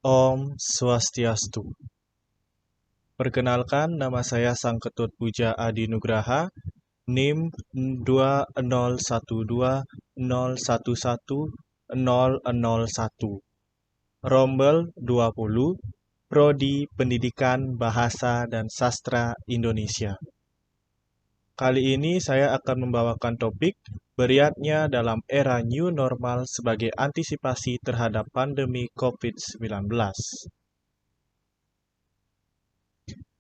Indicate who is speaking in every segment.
Speaker 1: Om Swastiastu. Perkenalkan, nama saya Sang Ketut Puja Adi Nugraha, NIM 201201101101, Rombel 20, Prodi Pendidikan Bahasa dan Sastra Indonesia. Kali ini saya akan membawakan topik beriatnya dalam era new normal sebagai antisipasi terhadap pandemi COVID-19.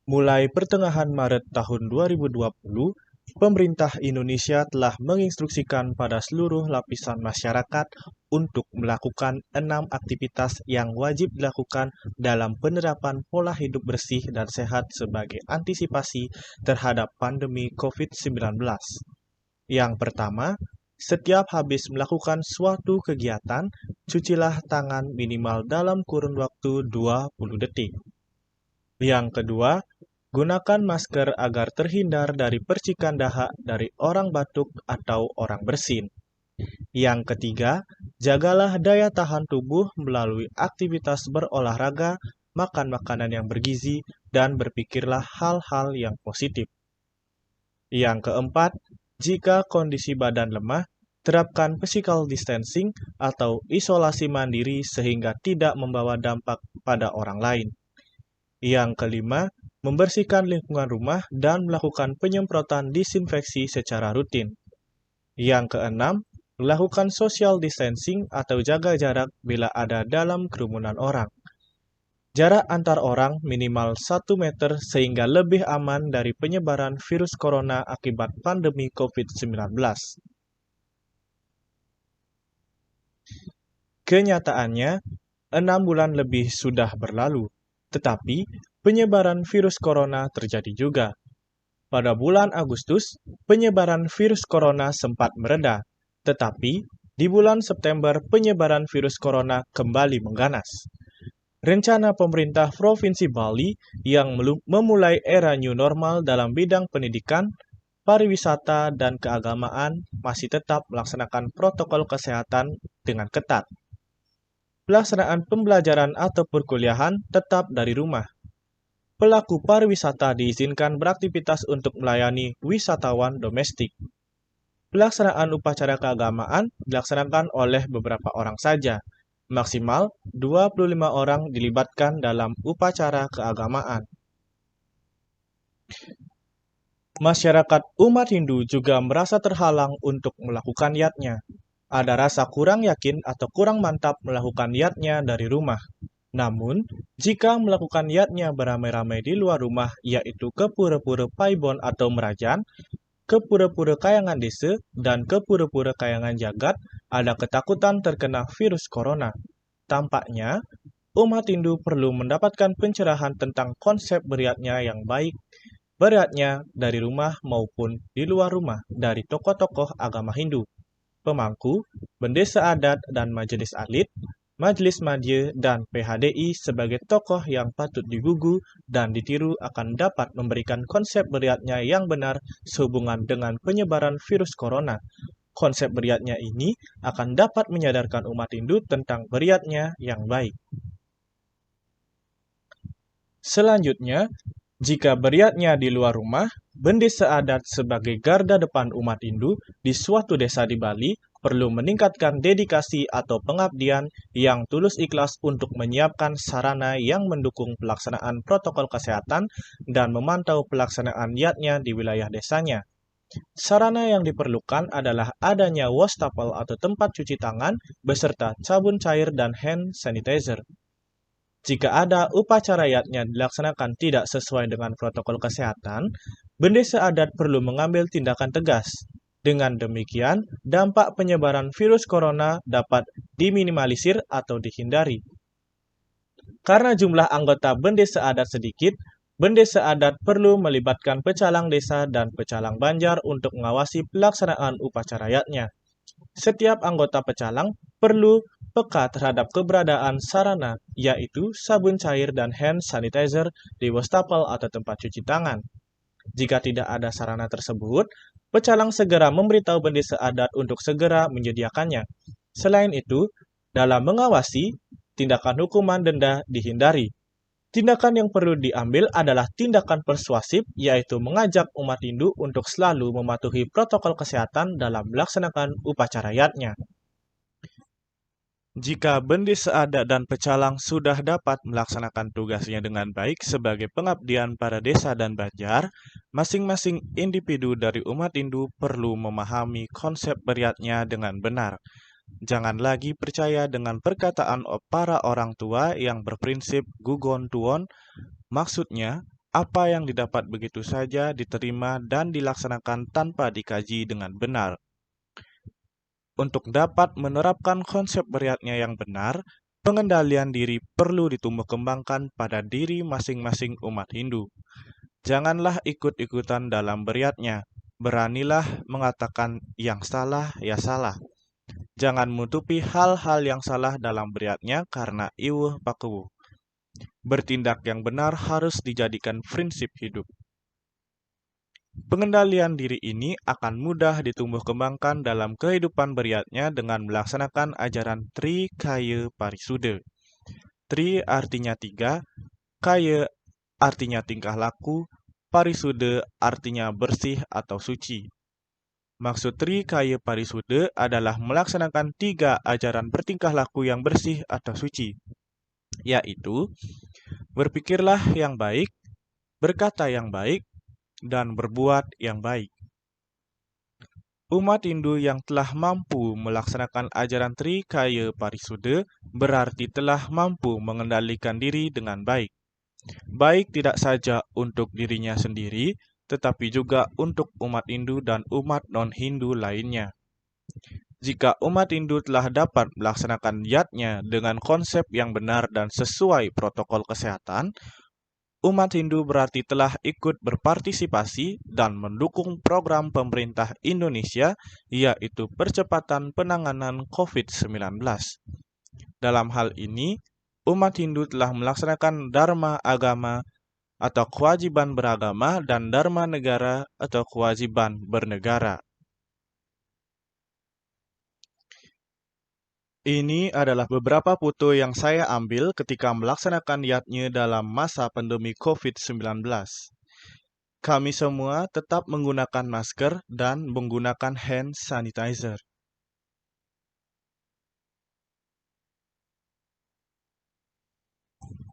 Speaker 1: Mulai pertengahan Maret tahun 2020, pemerintah Indonesia telah menginstruksikan pada seluruh lapisan masyarakat untuk melakukan 6 aktivitas yang wajib dilakukan dalam penerapan pola hidup bersih dan sehat sebagai antisipasi terhadap pandemi COVID-19. Yang pertama, setiap habis melakukan suatu kegiatan, cucilah tangan minimal dalam kurun waktu 20 detik. Yang kedua, gunakan masker agar terhindar dari percikan dahak dari orang batuk atau orang bersin. Yang ketiga, jagalah daya tahan tubuh melalui aktivitas berolahraga, makan makanan yang bergizi, dan berpikirlah hal-hal yang positif. Yang keempat, jika kondisi badan lemah, terapkan physical distancing atau isolasi mandiri sehingga tidak membawa dampak pada orang lain. Yang kelima, membersihkan lingkungan rumah dan melakukan penyemprotan disinfeksi secara rutin. Yang keenam, lakukan social distancing atau jaga jarak bila ada dalam kerumunan orang. Jarak antar orang minimal 1 meter sehingga lebih aman dari penyebaran virus corona akibat pandemi COVID-19. Kenyataannya, 6 bulan lebih sudah berlalu. Tetapi, penyebaran virus corona terjadi juga. Pada bulan Agustus, penyebaran virus corona sempat mereda, tetapi di bulan September penyebaran virus corona kembali mengganas. Rencana pemerintah Provinsi Bali yang memulai era new normal dalam bidang pendidikan, pariwisata, dan keagamaan masih tetap melaksanakan protokol kesehatan dengan ketat. Pelaksanaan pembelajaran atau perkuliahan tetap dari rumah. Pelaku pariwisata diizinkan beraktivitas untuk melayani wisatawan domestik. Pelaksanaan upacara keagamaan dilaksanakan oleh beberapa orang saja. Maksimal 25 orang dilibatkan dalam upacara keagamaan. Masyarakat umat Hindu juga merasa terhalang untuk melakukan yatnya. Ada rasa kurang yakin atau kurang mantap melakukan yatnya dari rumah. Namun, jika melakukan yatnya beramai-ramai di luar rumah, yaitu ke pura-pura Paibon atau Merajan, ke pura-pura Kayangan Desa, dan ke pura-pura Kayangan Jagat, ada ketakutan terkena virus corona. Tampaknya, umat Hindu perlu mendapatkan pencerahan tentang konsep beriatnya yang baik, beriatnya dari rumah maupun di luar rumah dari tokoh-tokoh agama Hindu, pemangku, bendesa adat dan majelis alit, Majelis Madya, dan PHDI sebagai tokoh yang patut digugu dan ditiru akan dapat memberikan konsep beriatnya yang benar sehubungan dengan penyebaran virus corona. Konsep beriatnya ini akan dapat menyadarkan umat Hindu tentang beriatnya yang baik. Selanjutnya, jika beriatnya di luar rumah, bendesa adat sebagai garda depan umat Hindu di suatu desa di Bali perlu meningkatkan dedikasi atau pengabdian yang tulus ikhlas untuk menyiapkan sarana yang mendukung pelaksanaan protokol kesehatan dan memantau pelaksanaan yatnya di wilayah desanya. Sarana yang diperlukan adalah adanya wastafel atau tempat cuci tangan beserta sabun cair dan hand sanitizer. Jika ada upacara yatnya dilaksanakan tidak sesuai dengan protokol kesehatan, bendesa adat perlu mengambil tindakan tegas. Dengan demikian, dampak penyebaran virus corona dapat diminimalisir atau dihindari. Karena jumlah anggota bendesa adat sedikit, bendesa adat perlu melibatkan pecalang desa dan pecalang banjar untuk mengawasi pelaksanaan upacara yatnya. Setiap anggota pecalang perlu peka terhadap keberadaan sarana, yaitu sabun cair dan hand sanitizer di wastafel atau tempat cuci tangan. Jika tidak ada sarana tersebut, pecalang segera memberitahu bendesa adat untuk segera menyediakannya. Selain itu, dalam mengawasi, tindakan hukuman denda dihindari. Tindakan yang perlu diambil adalah tindakan persuasif, yaitu mengajak umat Hindu untuk selalu mematuhi protokol kesehatan dalam melaksanakan upacara yatnya. Jika bendesa adat dan pecalang sudah dapat melaksanakan tugasnya dengan baik sebagai pengabdian pada desa dan banjar, masing-masing individu dari umat Hindu perlu memahami konsep beriatnya dengan benar. Jangan lagi percaya dengan perkataan para orang tua yang berprinsip gugon tuon, maksudnya apa yang didapat begitu saja diterima dan dilaksanakan tanpa dikaji dengan benar. Untuk dapat menerapkan konsep beriatnya yang benar, pengendalian diri perlu ditumbuh kembangkan pada diri masing-masing umat Hindu. Janganlah ikut-ikutan dalam beriatnya, beranilah mengatakan yang salah ya salah. Jangan menutupi hal-hal yang salah dalam beriatnya karena iwuh pakuwuh. Bertindak yang benar harus dijadikan prinsip hidup. Pengendalian diri ini akan mudah ditumbuh kembangkan dalam kehidupan beriatnya dengan melaksanakan ajaran Tri Kaya Parisude. Tri artinya tiga, Kaya artinya tingkah laku, Parisude artinya bersih atau suci. Maksud Tri Kaya Parisude adalah melaksanakan tiga ajaran bertingkah laku yang bersih atau suci, yaitu berpikirlah yang baik, berkata yang baik, dan berbuat yang baik. Umat Hindu yang telah mampu melaksanakan ajaran Tri Kaya Parisude berarti telah mampu mengendalikan diri dengan baik. Baik tidak saja untuk dirinya sendiri, tetapi juga untuk umat Hindu dan umat non-Hindu lainnya. Jika umat Hindu telah dapat melaksanakan yatnya dengan konsep yang benar dan sesuai protokol kesehatan, umat Hindu berarti telah ikut berpartisipasi dan mendukung program pemerintah Indonesia, yaitu percepatan penanganan COVID-19. Dalam hal ini, umat Hindu telah melaksanakan dharma agama atau kewajiban beragama dan dharma negara atau kewajiban bernegara. Ini adalah beberapa foto yang saya ambil ketika melaksanakan yatnya dalam masa pandemi COVID-19. Kami semua tetap menggunakan masker dan menggunakan hand sanitizer.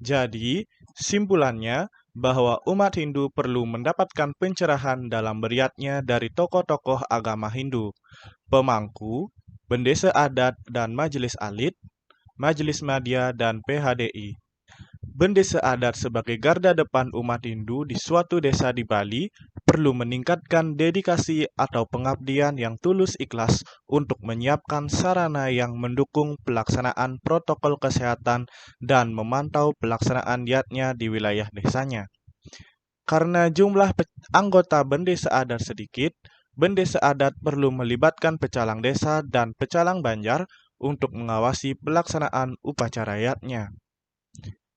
Speaker 1: Jadi, simpulannya bahwa umat Hindu perlu mendapatkan pencerahan dalam beriatnya dari tokoh-tokoh agama Hindu, pemangku, bendesa adat dan majelis alit, majelis madya dan PHDI. Bendesa adat sebagai garda depan umat Hindu di suatu desa di Bali perlu meningkatkan dedikasi atau pengabdian yang tulus ikhlas untuk menyiapkan sarana yang mendukung pelaksanaan protokol kesehatan dan memantau pelaksanaan yatnya di wilayah desanya. Karena jumlah anggota bendesa adat sedikit, bendesa adat perlu melibatkan pecalang desa dan pecalang banjar untuk mengawasi pelaksanaan upacara yatnya.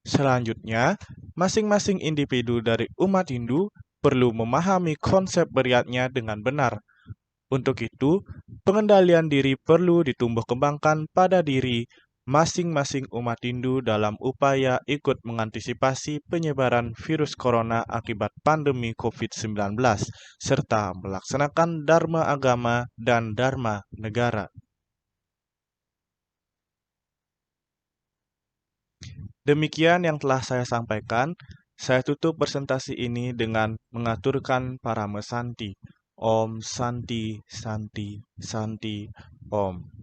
Speaker 1: Selanjutnya, masing-masing individu dari umat Hindu perlu memahami konsep beriatnya dengan benar. Untuk itu, pengendalian diri perlu ditumbuh kembangkan pada diri masing-masing umat Hindu dalam upaya ikut mengantisipasi penyebaran virus corona akibat pandemi COVID-19, serta melaksanakan dharma agama dan dharma negara. Demikian yang telah saya sampaikan. Saya tutup presentasi ini dengan mengaturkan Parama Santi. Om Santi Santi Santi Om.